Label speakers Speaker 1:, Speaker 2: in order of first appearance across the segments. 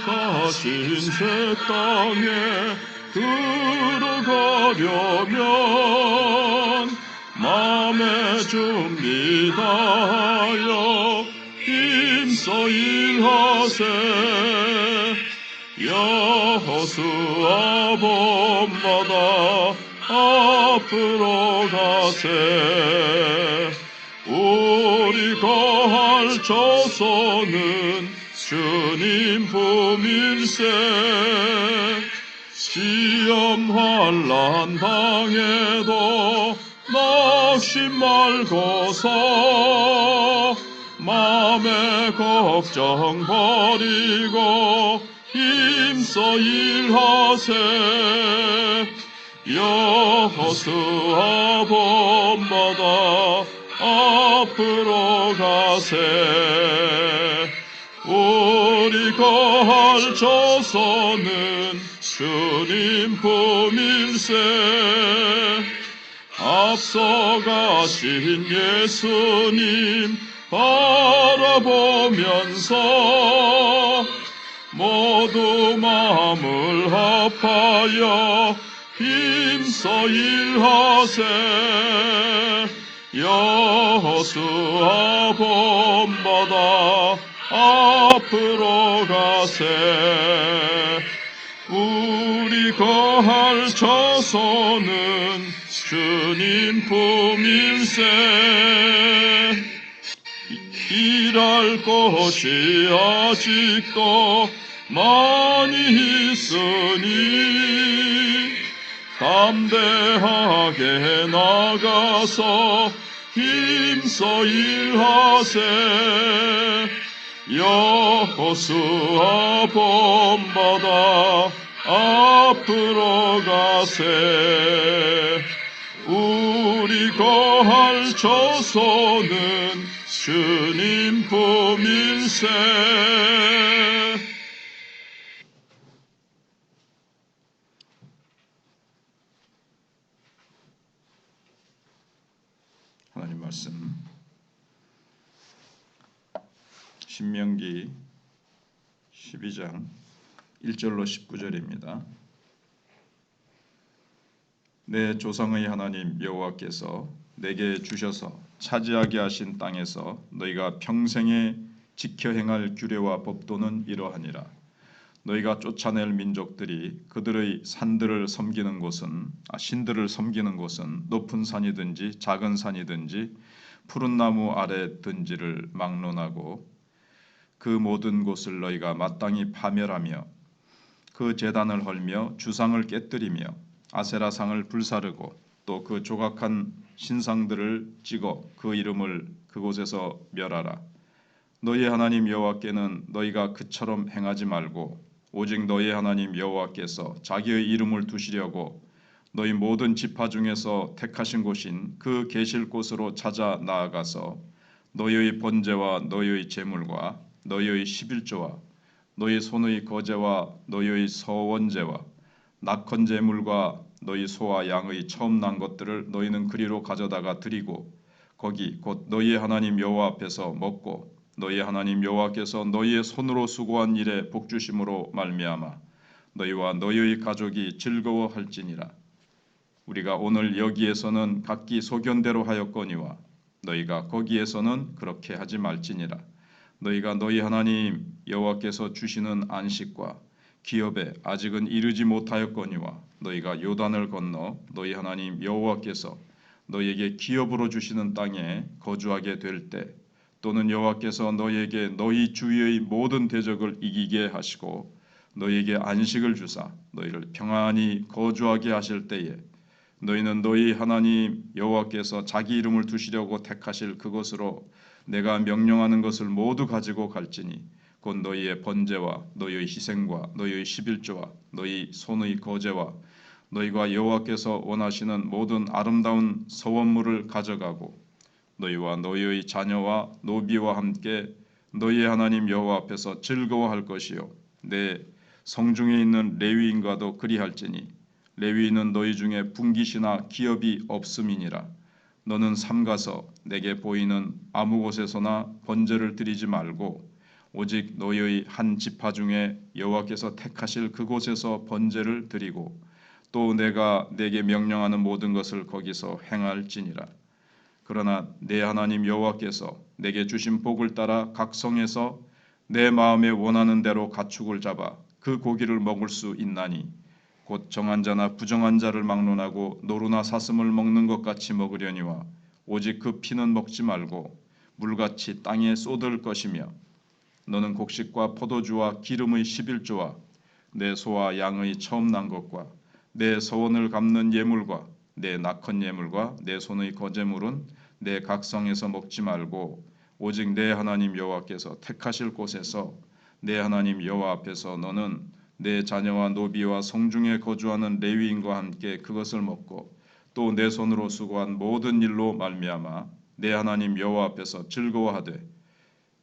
Speaker 1: 가신 새 땅에 들어가려면 마음의 준비 다하여 힘써 일하세. 여호수아 본받아 앞으로 가세. 우리 거할 조선은 주님 품일세. 시험 환난 당해도 낙심 말고서 마음의 걱정 버리고 힘써 일하세. 여호수아 본받아 앞으로 가세. 우리 거할 조선은 주님 품일세. 앞서가신 예수님 바라보면서 모두 마음을 합하여 힘써 일하세. 여호수아 본받아 앞으로 가세. 우리 거할 조선은 주님 품일세. 일할 곳이 아직도 많이 있으니 담대하게 나가서 힘써 일하세. 여호수아 본받아 앞으로 가세. 우리 거할 조선은 주님 품일세. 하나님 말씀 신명기 12장 1절로 19절입니다. 내 조상의 하나님 여호와께서 내게 주셔서 차지하게 하신 땅에서 너희가 평생에 지켜 행할 규례와 법도는 이러하니라. 너희가 쫓아낼 민족들이 그들의 신들을 섬기는 곳은 높은 산이든지 작은 산이든지 푸른 나무 아래든지를 막론하고 그 모든 곳을 너희가 마땅히 파멸하며 그 제단을 헐며 주상을 깨뜨리며 아세라상을 불사르고 또 그 조각한 신상들을 찍어 그 이름을 그곳에서 멸하라. 너희 하나님 여호와께는 너희가 그처럼 행하지 말고 오직 너희 하나님 여호와께서 자기의 이름을 두시려고 너희 모든 지파 중에서 택하신 곳인 그 계실 곳으로 찾아 나아가서 너희의 번제와 너희의 제물과 너희의 11조와 너희 손의 거제와 너희의 서원제와 낙헌 제물과 너희 소와 양의 처음 난 것들을 너희는 그리로 가져다가 드리고 거기 곧 너희의 하나님 여호와 앞에서 먹고 너희 하나님 여호와께서 너희의 손으로 수고한 일에 복주심으로 말미암아 너희와 너희의 가족이 즐거워할지니라. 우리가 오늘 여기에서는 각기 소견대로 하였거니와 너희가 거기에서는 그렇게 하지 말지니라. 너희가 너희 하나님 여호와께서 주시는 안식과 기업에 아직은 이르지 못하였거니와 너희가 요단을 건너 너희 하나님 여호와께서 너희에게 기업으로 주시는 땅에 거주하게 될 때 또는 여호와께서 너희에게 너희 주위의 모든 대적을 이기게 하시고 너희에게 안식을 주사 너희를 평안히 거주하게 하실 때에 너희는 너희 하나님 여호와께서 자기 이름을 두시려고 택하실 그곳으로 내가 명령하는 것을 모두 가지고 갈지니 곧 너희의 번제와 너희의 희생과 너희의 11조와 너희 손의 거제와 너희가 여호와께서 원하시는 모든 아름다운 서원물을 가져가고 너희와 너희의 자녀와 노비와 함께 너희의 하나님 여호와 앞에서 즐거워할 것이요 내 성중에 있는 레위인과도 그리할지니 레위인은 너희 중에 분깃이나 기업이 없음이니라. 너는 삼가서 내게 보이는 아무 곳에서나 번제를 드리지 말고 오직 너희의 한 지파 중에 여호와께서 택하실 그곳에서 번제를 드리고 또 내가 내게 명령하는 모든 것을 거기서 행할지니라. 그러나 내 하나님 여호와께서 내게 주신 복을 따라 각 성에서 내 마음에 원하는 대로 가축을 잡아 그 고기를 먹을 수 있나니 곧 정한 자나 부정한 자를 막론하고 노루나 사슴을 먹는 것 같이 먹으려니와 오직 그 피는 먹지 말고 물같이 땅에 쏟을 것이며 너는 곡식과 포도주와 기름의 11조와 내 소와 양의 처음 난 것과 내 서원을 갚는 예물과 내 낙헌 예물과 내 손의 거제물은 내 각성에서 먹지 말고 오직 내 하나님 여호와께서 택하실 곳에서 내 하나님 여호와 앞에서 너는 내 자녀와 노비와 성중에 거주하는 레위인과 함께 그것을 먹고 또 내 손으로 수고한 모든 일로 말미암아 내 하나님 여호와 앞에서 즐거워하되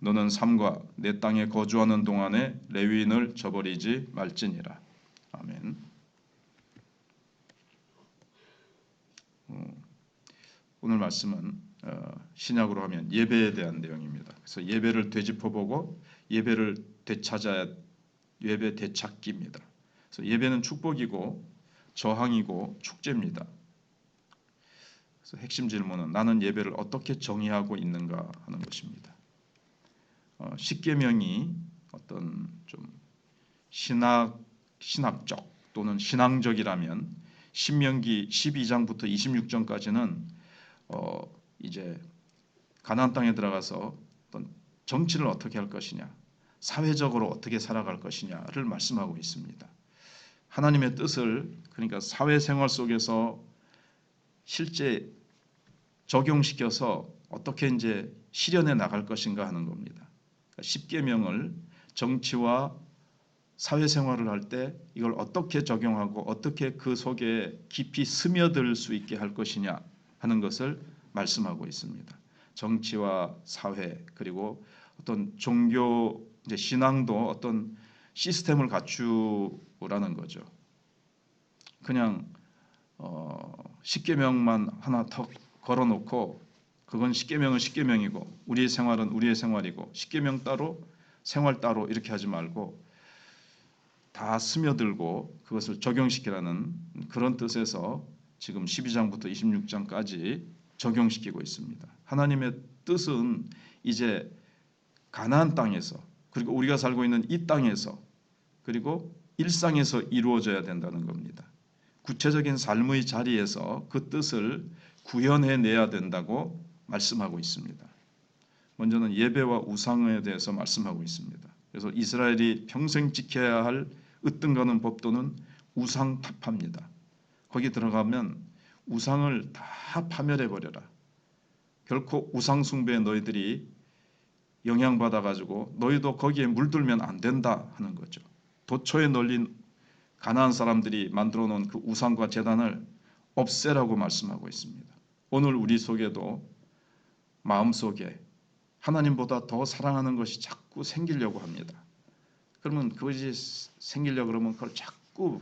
Speaker 1: 너는 삶과 내 땅에 거주하는 동안에 레위인을 저버리지 말지니라. 아멘. 오늘 말씀은 신약으로 하면 예배에 대한 내용입니다. 그래서 예배를 되짚어보고 예배를 되찾아야 예배 되찾기입니다. 그래서 예배는 축복이고 저항이고 축제입니다. 그래서 핵심 질문은 나는 예배를 어떻게 정의하고 있는가 하는 것입니다. 십계명이 어떤 좀 신학적 또는 신앙적이라면 신명기 12장부터 26장까지는 이제 가나안 땅에 들어가서 어떤 정치를 어떻게 할 것이냐, 사회적으로 어떻게 살아갈 것이냐를 말씀하고 있습니다. 하나님의 뜻을 그러니까 사회생활 속에서 실제 적용시켜서 어떻게 이제 실현해 나갈 것인가 하는 겁니다. 십계명을 정치와 사회생활을 할 때 이걸 어떻게 적용하고 어떻게 그 속에 깊이 스며들 수 있게 할 것이냐 하는 것을 말씀하고 있습니다. 정치와 사회 그리고 어떤 종교 이제 신앙도 어떤 시스템을 갖추라는 거죠. 그냥 십계명만 하나 턱 걸어놓고 그건 십계명은 십계명이고 우리의 생활은 우리의 생활이고 십계명 따로 생활 따로 이렇게 하지 말고 다 스며들고 그것을 적용시키라는 그런 뜻에서 지금 12장부터 26장까지 적용시키고 있습니다. 하나님의 뜻은 이제 가나안 땅에서 그리고 우리가 살고 있는 이 땅에서 그리고 일상에서 이루어져야 된다는 겁니다. 구체적인 삶의 자리에서 그 뜻을 구현해내야 된다고 말씀하고 있습니다. 먼저는 예배와 우상에 대해서 말씀하고 있습니다. 그래서 이스라엘이 평생 지켜야 할 으뜸가는 법도는 우상 타파입니다. 거기 들어가면 우상을 다 파멸해버려라. 결코 우상 숭배에 너희들이 영향받아 가지고 너희도 거기에 물들면 안 된다 하는 거죠. 도처에 널린 가나안 사람들이 만들어 놓은 그 우상과 제단을 없애라고 말씀하고 있습니다. 오늘 우리 속에도 마음속에 하나님보다 더 사랑하는 것이 자꾸 생기려고 합니다. 그러면 그것이 생기려고 그러면 그걸 자꾸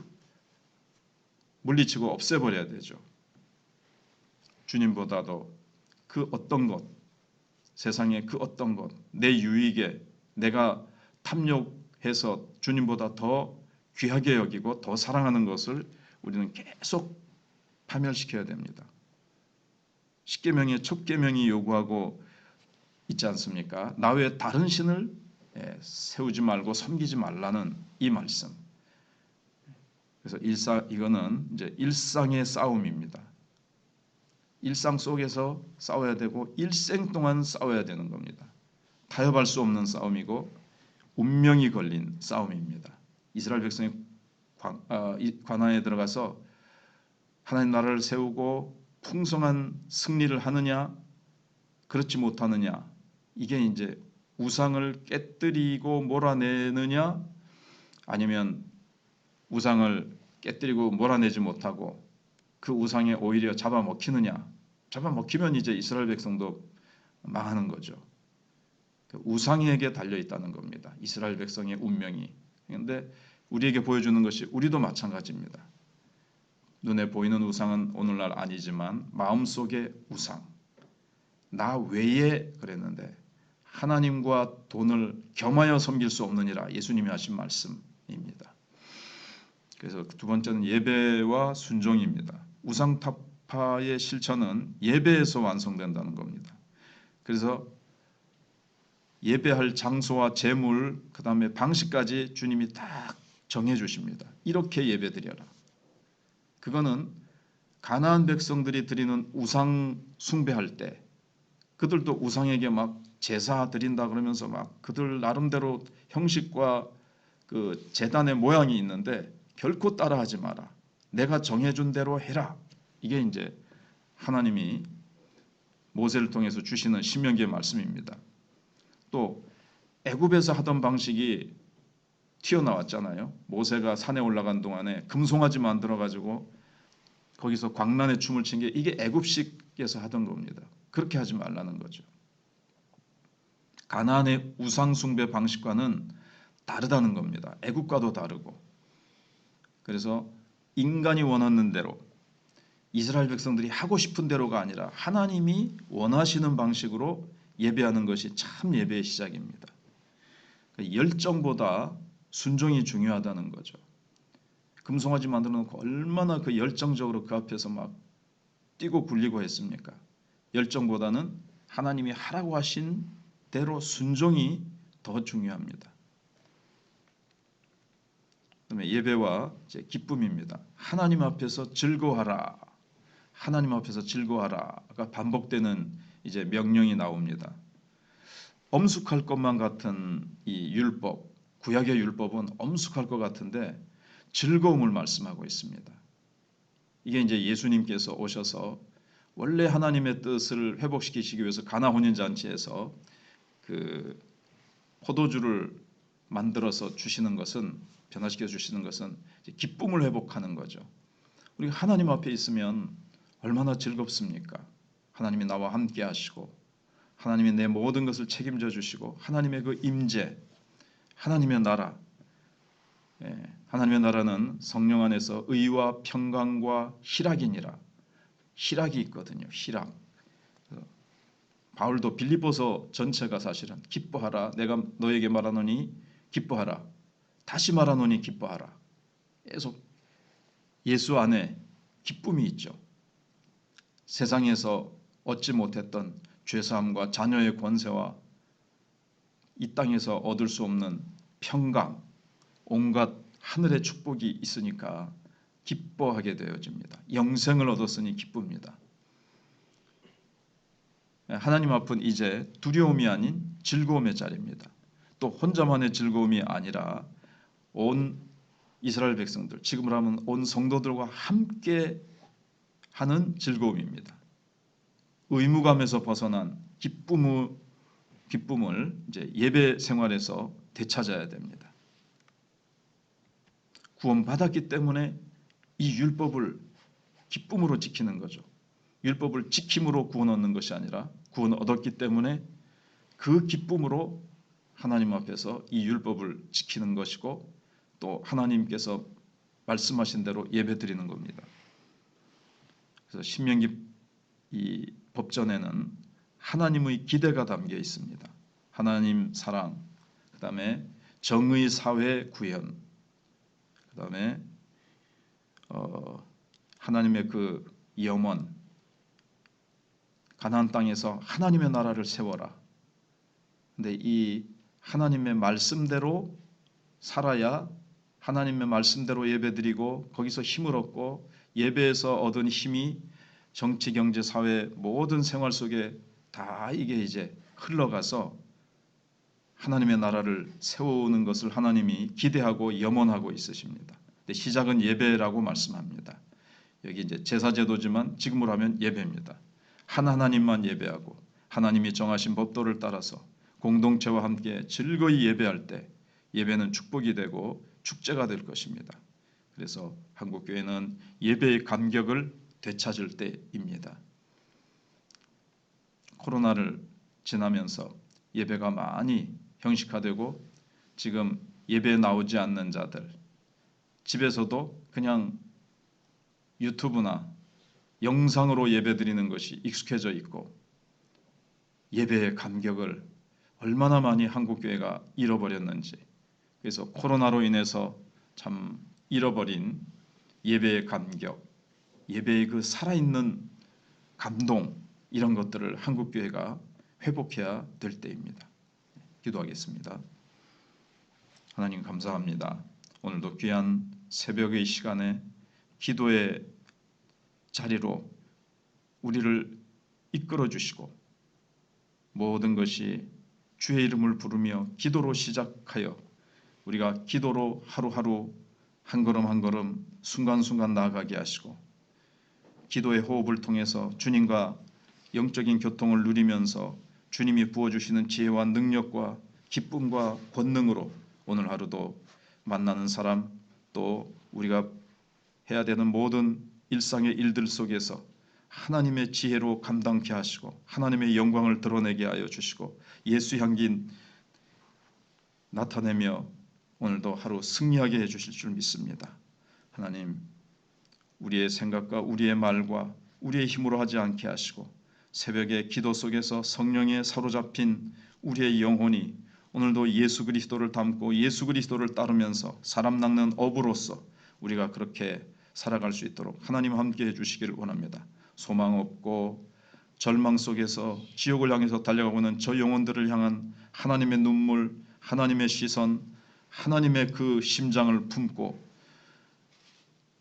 Speaker 1: 물리치고 없애버려야 되죠. 주님보다도 그 어떤 것, 세상의 그 어떤 것, 내 유익에 내가 탐욕해서 주님보다 더 귀하게 여기고 더 사랑하는 것을 우리는 계속 파멸시켜야 됩니다. 십계명의 첫 계명이 요구하고 있지 않습니까? 나 외에 다른 신을 세우지 말고 섬기지 말라는 이 말씀. 그래서 이거는 이제 일상의 싸움입니다. 일상 속에서 싸워야 되고 일생 동안 싸워야 되는 겁니다. 타협할 수 없는 싸움이고 운명이 걸린 싸움입니다. 이스라엘 백성이 광야에 들어가서 하나님 나라를 세우고 풍성한 승리를 하느냐 그렇지 못하느냐 이게 이제 우상을 깨뜨리고 몰아내느냐 아니면 우상을 깨뜨리고 몰아내지 못하고 그 우상에 오히려 잡아먹히느냐. 잡아먹히면 이제 이스라엘 백성도 망하는 거죠. 우상에게 달려있다는 겁니다. 이스라엘 백성의 운명이. 그런데 우리에게 보여주는 것이 우리도 마찬가지입니다. 눈에 보이는 우상은 오늘날 아니지만 마음속의 우상. 나 외에 그랬는데 하나님과 돈을 겸하여 섬길 수 없느니라 예수님이 하신 말씀입니다. 그래서 두 번째는 예배와 순종입니다. 우상타파의 실천은 예배에서 완성된다는 겁니다. 그래서 예배할 장소와 제물, 그 다음에 방식까지 주님이 딱 정해 주십니다. 이렇게 예배드려라. 그거는 가나안 백성들이 드리는 우상 숭배할 때 그들도 우상에게 막 제사 드린다 그러면서 막 그들 나름대로 형식과 그 제단의 모양이 있는데 결코 따라하지 마라. 내가 정해준 대로 해라. 이게 이제 하나님이 모세를 통해서 주시는 신명기의 말씀입니다. 또 애굽에서 하던 방식이 튀어나왔잖아요. 모세가 산에 올라간 동안에 금송아지 만들어 가지고 거기서 광란의 춤을 춘 게 이게 애굽식에서 하던 겁니다. 그렇게 하지 말라는 거죠. 가나안의 우상 숭배 방식과는 다르다는 겁니다. 애굽과도 다르고. 그래서 인간이 원하는 대로 이스라엘 백성들이 하고 싶은 대로가 아니라 하나님이 원하시는 방식으로 예배하는 것이 참 예배의 시작입니다. 열정보다 순종이 중요하다는 거죠. 금송아지 만들어 놓고 얼마나 그 열정적으로 그 앞에서 막 뛰고 굴리고 했습니까? 열정보다는 하나님이 하라고 하신 대로 순종이 더 중요합니다. 그다음에 예배와 이제 기쁨입니다. 하나님 앞에서 즐거워하라. 하나님 앞에서 즐거워하라가 반복되는 이제 명령이 나옵니다. 엄숙할 것만 같은 이 율법, 구약의 율법은 엄숙할 것 같은데 즐거움을 말씀하고 있습니다. 이게 이제 예수님께서 오셔서 원래 하나님의 뜻을 회복시키시기 위해서 가나 혼인잔치에서 그 포도주를 만들어서 주시는 것은 변화시켜 주시는 것은 기쁨을 회복하는 거죠. 우리가 하나님 앞에 있으면 얼마나 즐겁습니까? 하나님이 나와 함께 하시고 하나님이 내 모든 것을 책임져 주시고 하나님의 그 임재, 하나님의 나라. 하나님의 나라는 성령 안에서 의와 평강과 희락이니라. 희락이 있거든요. 희락. 바울도 빌립보서 전체가 사실은 기뻐하라. 내가 너에게 말하노니 기뻐하라. 다시 말하노니 기뻐하라. 계속 예수 안에 기쁨이 있죠. 세상에서 얻지 못했던 죄사함과 자녀의 권세와 이 땅에서 얻을 수 없는 평강, 온갖 하늘의 축복이 있으니까 기뻐하게 되어집니다. 영생을 얻었으니 기쁩니다. 하나님 앞은 이제 두려움이 아닌 즐거움의 자리입니다. 또 혼자만의 즐거움이 아니라 온 이스라엘 백성들, 지금으로 하면 온 성도들과 함께 하는 즐거움입니다. 의무감에서 벗어난 기쁨을 이제 예배 생활에서 되찾아야 됩니다. 구원받았기 때문에 이 율법을 기쁨으로 지키는 거죠. 율법을 지킴으로 구원 얻는 것이 아니라 구원 얻었기 때문에 그 기쁨으로 하나님 앞에서 이 율법을 지키는 것이고 또 하나님께서 말씀하신 대로 예배드리는 겁니다. 그래서 신명기 이 법전에는 하나님의 기대가 담겨 있습니다. 하나님 사랑, 그 다음에 정의 사회 구현, 그 다음에 하나님의 그 염원, 가나안 땅에서 하나님의 나라를 세워라. 근데 이 하나님의 말씀대로 살아야 하나님의 말씀대로 예배드리고 거기서 힘을 얻고 예배에서 얻은 힘이 정치, 경제, 사회 모든 생활 속에 다 이게 이제 흘러가서 하나님의 나라를 세우는 것을 하나님이 기대하고 염원하고 있으십니다. 근데 시작은 예배라고 말씀합니다. 여기 이제 제사제도지만 지금으로 하면 예배입니다. 하나님만 예배하고 하나님이 정하신 법도를 따라서 공동체와 함께 즐거이 예배할 때 예배는 축복이 되고 축제가 될 것입니다. 그래서 한국교회는 예배의 감격을 되찾을 때입니다. 코로나를 지나면서 예배가 많이 형식화되고 지금 예배에 나오지 않는 자들, 집에서도 그냥 유튜브나 영상으로 예배드리는 것이 익숙해져 있고 예배의 감격을 얼마나 많이 한국교회가 잃어버렸는지, 그래서 코로나로 인해서 참 잃어버린 예배의 감격, 예배의 그 살아있는 감동, 이런 것들을 한국교회가 회복해야 될 때입니다. 기도하겠습니다. 하나님 감사합니다. 오늘도 귀한 새벽의 시간에 기도의 자리로 우리를 이끌어 주시고 모든 것이 주의 이름을 부르며 기도로 시작하여 우리가 기도로 하루하루 한 걸음 한 걸음 순간순간 나아가게 하시고 기도의 호흡을 통해서 주님과 영적인 교통을 누리면서 주님이 부어주시는 지혜와 능력과 기쁨과 권능으로 오늘 하루도 만나는 사람, 또 우리가 해야 되는 모든 일상의 일들 속에서 하나님의 지혜로 감당케 하시고 하나님의 영광을 드러내게 하여 주시고 예수 향기 나타내며 오늘도 하루 승리하게 해주실 줄 믿습니다. 하나님, 우리의 생각과 우리의 말과 우리의 힘으로 하지 않게 하시고 새벽의 기도 속에서 성령에 사로잡힌 우리의 영혼이 오늘도 예수 그리스도를 닮고 예수 그리스도를 따르면서 사람 낚는 어부로서 우리가 그렇게 살아갈 수 있도록 하나님 함께 해주시기를 원합니다. 소망 없고 절망 속에서 지옥을 향해서 달려가고 있는 저 영혼들을 향한 하나님의 눈물, 하나님의 시선, 하나님의 그 심장을 품고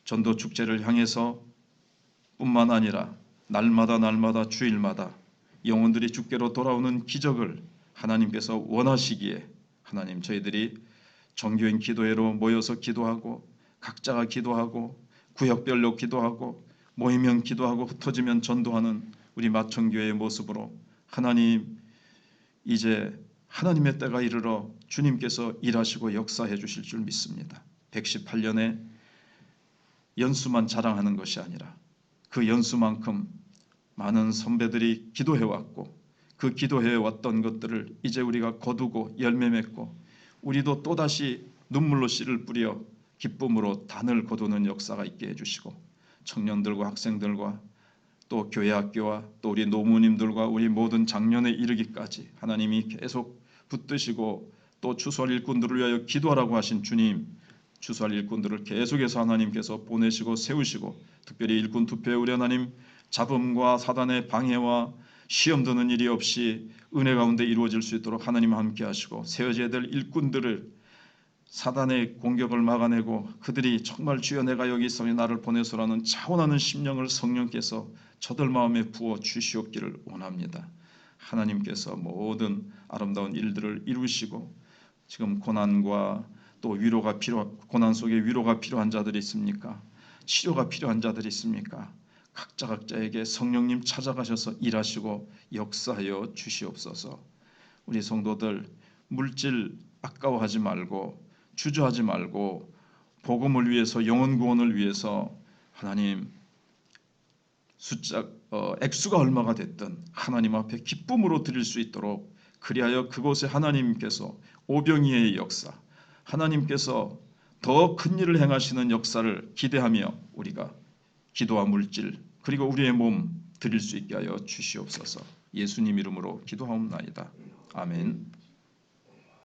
Speaker 1: 전도 축제를 향해서 뿐만 아니라 날마다 주일마다 영혼들이 주께로 돌아오는 기적을 하나님께서 원하시기에 하나님, 저희들이 정교인 기도회로 모여서 기도하고 각자가 기도하고 구역별로 기도하고 모이면 기도하고 흩어지면 전도하는 우리 마천교회의 모습으로 하나님, 이제 하나님의 때가 이르러 주님께서 일하시고 역사해 주실 줄 믿습니다. 118년에 연수만 자랑하는 것이 아니라 그 연수만큼 많은 선배들이 기도해왔고 그 기도해왔던 것들을 이제 우리가 거두고 열매 맺고 우리도 또다시 눈물로 씨를 뿌려 기쁨으로 단을 거두는 역사가 있게 해주시고 청년들과 학생들과 또 교회 학교와 또 우리 노무님들과 우리 모든 장년에 이르기까지 하나님이 계속 붙드시고 또 추수할 일꾼들을 위하여 기도하라고 하신 주님, 추수할 일꾼들을 계속해서 하나님께서 보내시고 세우시고 특별히 일꾼 투표에 우리 하나님 잡음과 사단의 방해와 시험 드는 일이 없이 은혜 가운데 이루어질 수 있도록 하나님 함께 하시고 세워져야 될 일꾼들을 사단의 공격을 막아내고 그들이 정말 주여 내가 여기 있으니 나를 보내소라는 차원하는 심령을 성령께서 저들 마음에 부어 주시옵기를 원합니다. 하나님께서 모든 아름다운 일들을 이루시고 지금 고난과 또 위로가 고난 속에 위로가 필요한 자들이 있습니까? 치료가 필요한 자들이 있습니까? 각자에게 성령님 찾아가셔서 일하시고 역사하여 주시옵소서. 우리 성도들 물질 아까워하지 말고 주저하지 말고 복음을 위해서 영혼 구원을 위해서 하나님 액수가 얼마가 됐든 하나님 앞에 기쁨으로 드릴 수 있도록 그리하여 그곳에 하나님께서 오병이의 역사, 하나님께서 더 큰 일을 행하시는 역사를 기대하며 우리가 기도와 물질 그리고 우리의 몸 드릴 수 있게 하여 주시옵소서. 예수님 이름으로 기도하옵나이다. 아멘.